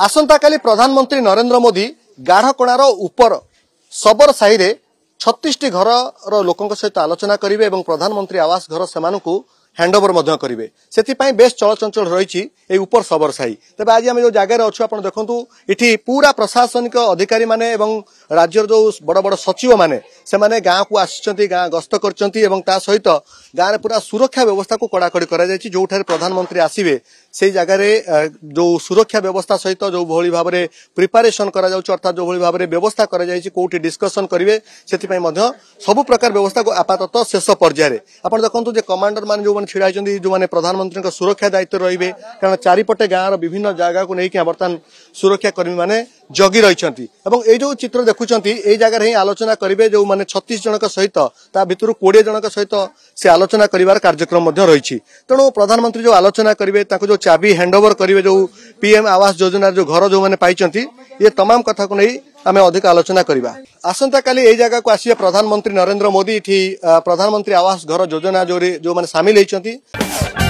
आसंता काली प्रधानमंत्री नरेंद्र मोदी गाढ़कणार उपर सबर साहि रे 36 घर लोकों सहित आलोचना करेंगे और प्रधानमंत्री आवास घर से हैंडओवर करेंगे से बेस चलचंचल रही ऊपर सबर साहि। तेज आज आम जो जगह अच्छु आप देखु ये पूरा प्रशासनिक अधिकारी माने एवं राज्यर जो बड़ बड़ सचिव माने से माने गाँव को आसी गाँ गस्त कर सहित गाँव में पूरा सुरक्षा व्यवस्था को कड़ाकड़ी जो प्रधानमंत्री आसवे से जगह जो सुरक्षा व्यवस्था सहित जो भली भाव में प्रिपारेसन अर्थात जो भली भाव में व्यवस्था कौटी डिस्कसन करेंगे से सबु प्रकार व्यवस्था को आपातत शेष पर्यायर आप देखते कमांडर मान जो छिड़ा जो मैंने प्रधानमंत्री सुरक्षा दायित्व रही कारण चारिपटे गाँव विभिन्न जगह को लेकिन बर्तमान सुरक्षा कर्मी मैंने जगी रही ये जो चित्र देखुंत ये जगह ही आलोचना करेंगे जो मैंने 36 जन सहित ता भीतर 20 जन सहित से आलोचना कर कार्यक्रम रही। तेणु प्रधानमंत्री जो आलोचना करेंगे जो चाबी हैंडओवर करेंगे जो पीएम आवास योजना जो घर जो मैंने पाई ये तमाम कथा को नहीं आम अधिक आलोचना करवा। आसंता काली यही जगह को आसिए प्रधानमंत्री नरेंद्र मोदी प्रधानमंत्री आवास घर योजना जो मैंने सामिल होती।